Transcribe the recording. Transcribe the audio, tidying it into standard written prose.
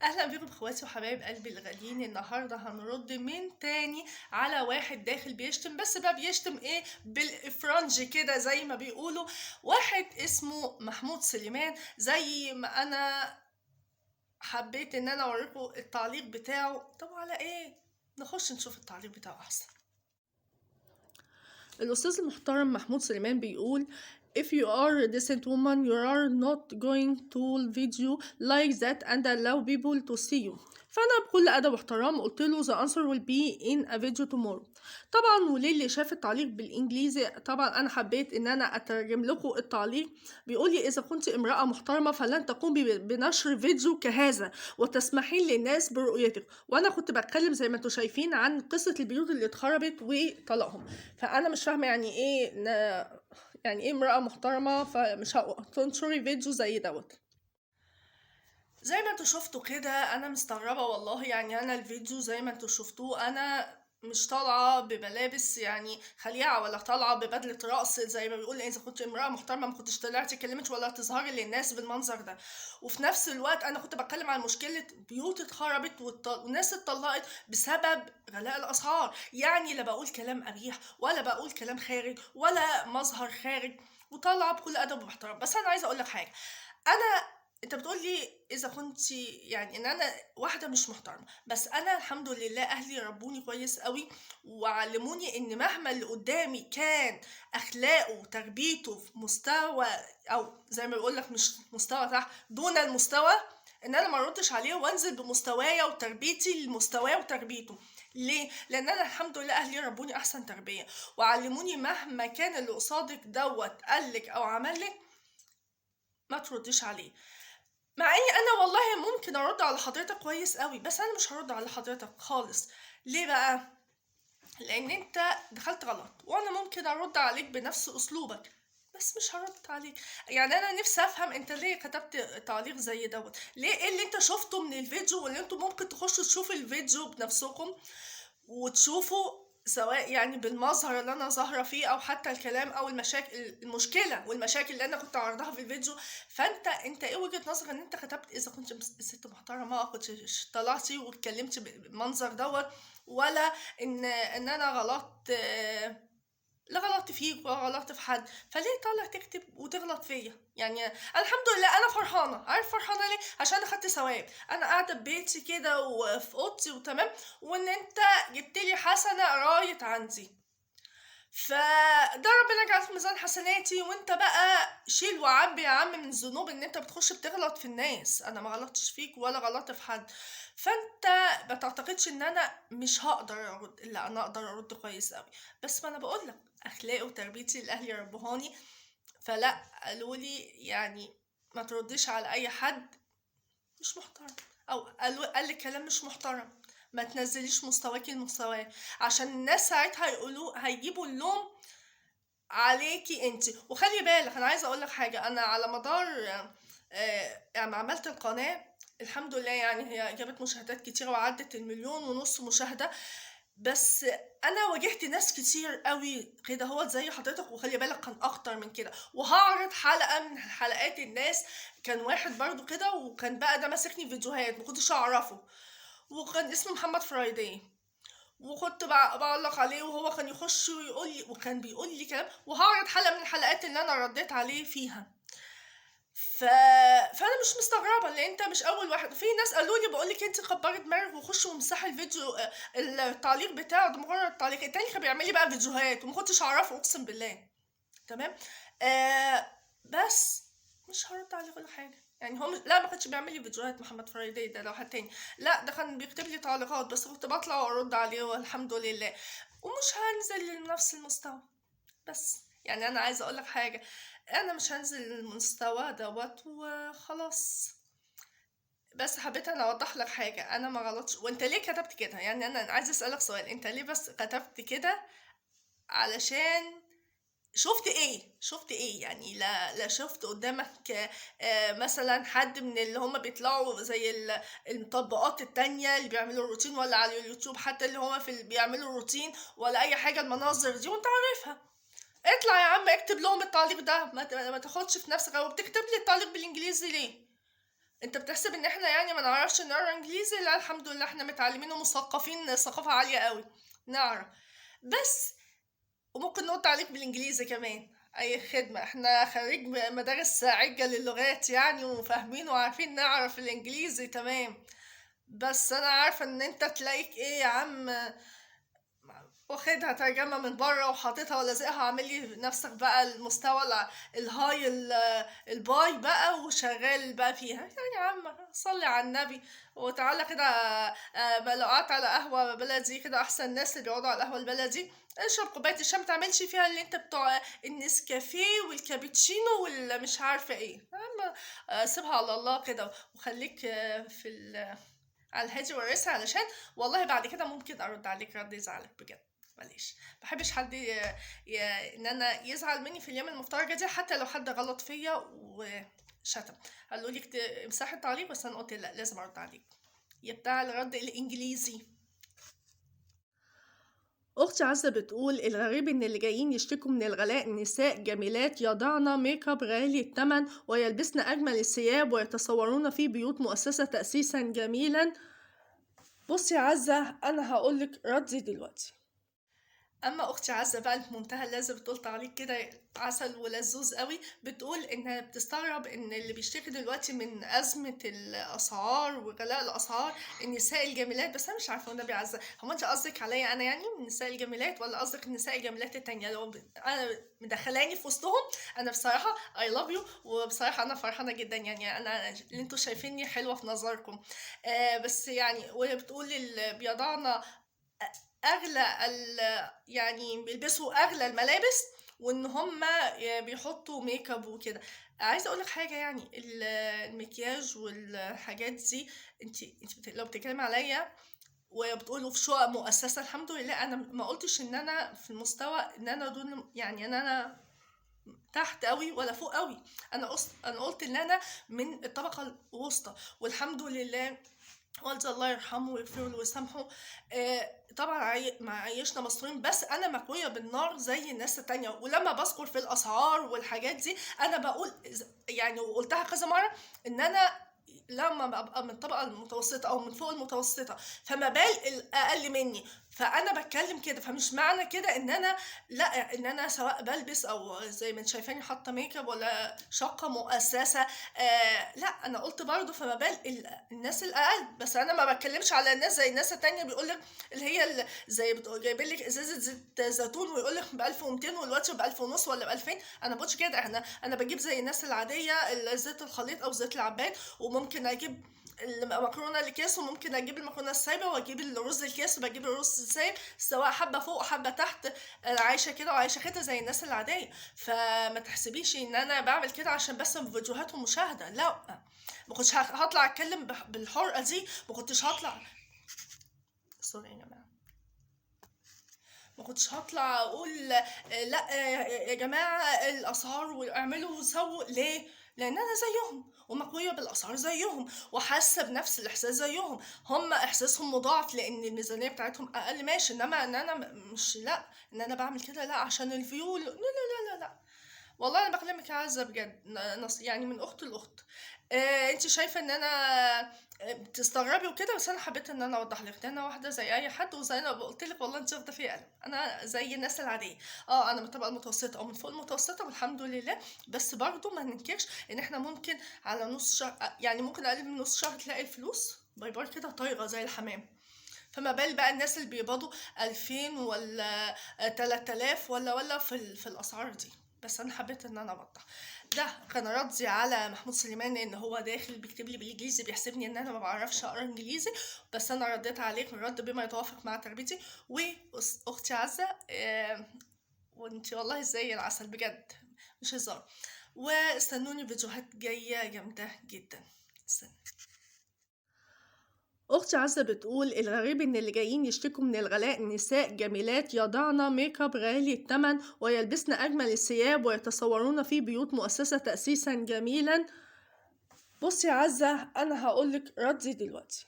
اهلا بيكم اخواتي وحبايب قلبي الغاليين. النهارده هنرد من تاني على واحد داخل بيشتم، بس بقى بيشتم ايه بالافرنج كده زي ما بيقولوا. واحد اسمه محمود سليمان. زي ما انا حبيت ان انا اوريكم التعليق بتاعه. طب على ايه؟ نخش نشوف التعليق بتاعه احسن. الأستاذ المحترم محمود سليمان بيقول: If you are a decent woman, you are not going to video like that and allow people to see you. فأنا بكل أدب واحترام قلت له the answer will be in a video tomorrow. طبعا وللي شاف التعليق بالإنجليزي طبعا أنا حبيت إن أنا أترجم لكم التعليق. بيقول لي: إذا كنت امرأة محترمة فلن تقومي بنشر فيديو كهذا وتسمحين للناس برؤيتك. وأنا كنت بتكلم زي ما انتم شايفين عن قصة البيوت اللي اتخربت وطلاقهم. فانا مش فاهمه يعني ايه يعني ايه امراه محترمه فمش هتنشري فيديو زي دوت. زي ما انتوا شفتوا كده انا مستغربه والله. يعني انا الفيديو زي ما انتوا شفتوه انا مش طالعه بملابس يعني خليعه، ولا طالعه ببدله رقص زي ما بيقول. اذا كنت امراه محترمه ما كنتش طلعتي كلمت ولا تظهري للناس بالمنظر ده. وفي نفس الوقت انا كنت بتكلم عن مشكله بيوت اتخربت والناس اتطلقت بسبب غلاء الاسعار. يعني لا بقول كلام قبيح ولا بقول كلام خارج ولا مظهر خارج، وطالعه بكل ادب واحترام. بس انا عايزه اقول لك حاجه. انا انت بتقول لي اذا كنت يعني ان انا واحده مش محترمه، بس انا الحمد لله اهلي ربوني كويس قوي وعلموني ان مهما اللي قدامي كان اخلاقه وتربيته في مستوى، او زي ما بيقول لك مش مستوى تحت دون المستوى، ان انا ما اردش عليه وانزل بمستوايا وتربيتي لمستواه وتربيته. ليه؟ لان انا الحمد لله اهلي ربوني احسن تربيه وعلموني مهما كان اللي قصادك دوت قالك او عملك ما ترديش عليه. مع اني انا والله ممكن ارد على حضرتك كويس قوي، بس انا مش هرد على حضرتك خالص. ليه بقى؟ لان انت دخلت غلط وانا ممكن ارد عليك بنفس اسلوبك، بس مش هرد عليك. يعني انا نفسي افهم انت ليه كتبت تعليق زي دوت. ليه؟ ايه اللي انت شفته من الفيديو واللي انتوا ممكن تخشوا تشوفوا الفيديو بنفسكم وتشوفوا سواء يعني بالمظهر اللي انا ظاهره فيه او حتى الكلام او المشاكل المشكله والمشاكل اللي انا كنت عارضاها في الفيديو. فانت ايه وجهه نظرك ان انت كتبت اذا كنت ست محترمه كنت طلعتي واتكلمتي بالمنظر دوت، ولا ان انا غلطت؟ لا غلطت فيك ولا غلطت في حد، فليه طالع تكتب وتغلط فيا؟ يعني أنا الحمد لله انا فرحانه. عارف فرحانه ليه؟ عشان اخدت ثواب. انا قاعده ببيتي كده وفي اوضتي وتمام، وان انت جبت لي حسنه رايت عندي، فده ربنا يجعل في ميزان حسناتي. وانت بقى شيل وعبي يا عم من ذنوب ان انت بتخش بتغلط في الناس. انا ما غلطتش فيك ولا غلطت في حد، فانت ما تعتقدش ان انا مش هقدر ارد. لا انا اقدر ارد كويس قوي، بس ما انا بقول لك اخلاقي وتربيتي اللي اهلي ربهاني. فلا قالوا لي يعني ما تردش على اي حد مش محترم، او قال لي كلام مش محترم. ما تنزليش مستواكي لمستواه، عشان الناس ساعتها هيجيبوا اللوم عليكي انت. وخلي بالك انا عايزه اقول لك حاجه. انا على مدار يعني عملت القناه الحمد لله، يعني هي جابت مشاهدات كتير وعدت 1.5 مليون مشاهده. بس انا واجهت ناس كتير قوي كده هو زي حضرتك، وخلي بالك كان اكتر من كده. وهعرض حلقه من حلقات الناس. كان واحد برضو كده وكان بقى ده ماسكني فيديوهات ما كنتش اعرفه، وكان اسمه محمد فرايداي، وكنت بعلق عليه وهو كان يخش ويقول لي وكان بيقول لي كلام. وهعرض حلقه من الحلقات اللي انا رديت عليه فيها. ف... فانا مش مستغربه لان انت مش اول واحد. في ناس قالوا لي بقول لك انت كبري دماغك وخشي وامسحي الفيديو التعليق بتاعه ده مجرد تعليق. التاني كان بيعمل لي بقى فيديوهات وما كنتش اعرفه اقسم بالله. تمام. بس مش هرد عليه ولا حاجه. يعني هو لا ما كانش بيعمل لي فيديوهات محمد فرايداي ده لو حد تاني. لا ده كان بيكتب لي تعليقات بس كنت بطلع وارد عليه والحمد لله. ومش هنزل لنفس المستوى. بس يعني انا عايزه اقول لك حاجه. انا مش هنزل للمستوى دوت وخلاص. بس حبيت انا اوضح لك حاجه. انا ما غلطش. وانت ليه كتبت كده؟ يعني انا عايزه اسالك سؤال. انت ليه بس كتبت كده؟ علشان شفت ايه يعني؟ لا شفت قدامك مثلا حد من اللي هم بيطلعوا زي التطبيقات التانية اللي بيعملوا روتين، ولا على اليوتيوب حتى اللي هم بيعملوا روتين ولا اي حاجة المناظر دي وانت عارفها؟ اطلع يا عم اكتب لهم التعليق ده. ما تاخدش في نفسك. او بتكتب لي التعليق بالانجليزي ليه؟ انت بتحسب ان احنا يعني ما نعرفش نقرا انجليزي؟ لا الحمد لله احنا متعلمين ومثقفين ثقافة عالية قوي، نعرف. بس وممكن نرد عليك بالانجليزي كمان. اي خدمة، احنا خريج مدارس عجة للغات يعني، وفاهمين وعارفين نعرف الانجليزي تمام. بس انا عارفة ان انت تلاقيك ايه يا عم، واخدها ترجمة من بره وحاططها ولازقها، عامل لي نفسك بقى المستوى الهاي الباي بقى، وشغال بقى فيها يعني. يا عم صلي على النبي وتعالى كده. بقى لو قعدت على قهوة بلدي كده، أحسن الناس اللي بيقعدوا على القهوة البلدي، اشرب كوباية الشاي، متعملش فيها اللي انت بتوع النسكافيه والكابتشينو والمش عارفة ايه. يا عم سيبها على الله كده، وخليك على الهادي والراسي، علشان والله بعد كده ممكن ارد عليك رد يزعلك بجد. معلش، محبش حد ان انا يزعل مني في اليوم المفترجة دي، حتى لو حد غلط فيا وشتم. قالوا لي امسحي التعليق، بس انا قلت لا لازم ارد عليك يا بتاع الرد الانجليزي. أختي عزة بتقول الغريب إن اللي جايين يشتكوا من الغلاء نساء جميلات يضعن ميك اب غالي الثمن ويلبسن أجمل الثياب ويتصورون في بيوت مؤسسة تأسيسا جميلا. بصي يا عزة، أنا هقولك ردي دلوقتي. اما اختي عزه بقى المنتهى اللذة بتقول تعليق كده عسل ولذوذ قوي، بتقول انها بتستغرب ان اللي بيشتكي دلوقتي من ازمه الاسعار وغلاء الاسعار النساء الجميلات. بس انا مش عارفه والنبي عزه، هو انت قصدك عليا انا يعني من النساء الجميلات، ولا قصدك النساء الجميلات التانية؟ لو انا مدخلاني في وسطهم، انا بصراحه اي لاف يو، وبصراحه انا فرحانه جدا يعني، انا اللي انتوا شايفيني حلوه في نظركم. بس يعني، وهي بتقول اللي بيضعنا اغلى يعني بيلبسوا اغلى الملابس، وان هم بيحطوا ميك اب وكده. عايزه اقول لك حاجه يعني، المكياج والحاجات دي، انت لو بتتكلمي عليا وبتقولوا في شقق مؤسسه، الحمد لله انا ما قلتش ان انا في المستوى ان انا دون يعني ان انا تحت قوي ولا فوق قوي. انا قلت ان انا من الطبقه الوسطى، والحمد لله والدي الله يرحمه ويغفر له ويسامحه. طبعا ما عيشنا مصريين، بس انا مكويه بالنار زي الناس التانية. ولما بذكر في الاسعار والحاجات دي، انا بقول يعني، وقلتها كذا مره، ان انا لما ببقى من الطبقه المتوسطه او من فوق المتوسطه، فما بال الاقل مني، فانا بتكلم كده. فمش معنى كده ان انا، لا، ان انا سواء بلبس او زي ما انت شايفاني حاطه ميك اب ولا شقه مؤسسه. لا، انا قلت برضه فما بال الناس الاقل. بس انا ما بتكلمش على الناس زي الناس التانية، بيقول لك اللي هي زي جايبين لك ازازه زيت زيتون ويقول لك ب 1200 ودلوقتي ب 1000 ونص ولا ب 2000. انا بقولش كده، انا بجيب زي الناس العاديه زيت الخليط او زيت العباد، وممكن اجيب المكرونه الكيس، وممكن اجيب المكرونه السايبه، واجيب الرز الكيس، وبجيب الرز السايب، سواء حبه فوق وحبه تحت. أنا عايشه كده وعايشه كده زي الناس العاديه. فما تحسبيش ان انا بعمل كده عشان بس فيديوهات ومشاهده، لا. ما كنتش هطلع اتكلم بالحرقه دي، ما كنتش هطلع. سوري يا جماعه، ما كنتش هطلع اقول لا يا جماعه الاسعار واعملوا وسووا ليه، لان انا زيهم ومقويه بالاسعار زيهم، وحاسه بنفس الاحساس زيهم. هم احساسهم مضاعف لان الميزانيه بتاعتهم اقل، ماشي، انما ان انا مش، لا، ان انا بعمل كده لا عشان الفيو، لا لا لا لا لا. والله انا بكلمك يا عزه بجد، يعني من اخت لاخت. انت شايفه ان انا بتستغربي وكده، بس انا حبيت ان انا اوضح لك ان انا واحده زي اي حد، وزي انا قلت لك والله انت واخده فيا قلم، انا زي الناس العاديه. انا من الطبقه المتوسطه او من فوق المتوسطه والحمد لله. بس برضو ما ننكرش ان احنا ممكن على نص شهر، يعني ممكن اقل من نص شهر تلاقي الفلوس باي باي كده طايره زي الحمام. فما بال بقى الناس اللي بيقبضوا 2000 ولا 3000 ولا في الاسعار دي. بس انا حبيت ان انا اوضح. ده كان ردي على محمود سليمان، ان هو داخل بيكتب لي بالانجليزي، بيحسبني ان انا ما بعرفش اقرا انجليزي. بس انا رديت عليه الرد بما يتوافق مع تربيتي. واختي عزه، وانتي والله زي العسل بجد، مش هزار. واستنوني فيديوهات جايه جامده جدا. استنى. أختي عزة بتقول الغريب إن اللي جايين يشتكوا من الغلاء نساء جميلات يضعن ميك اب غالي الثمن ويلبسن أجمل الثياب ويتصورون في بيوت مؤسسة تأسيسا جميلا. بصي يا عزة، أنا هقولك ردي دلوقتي.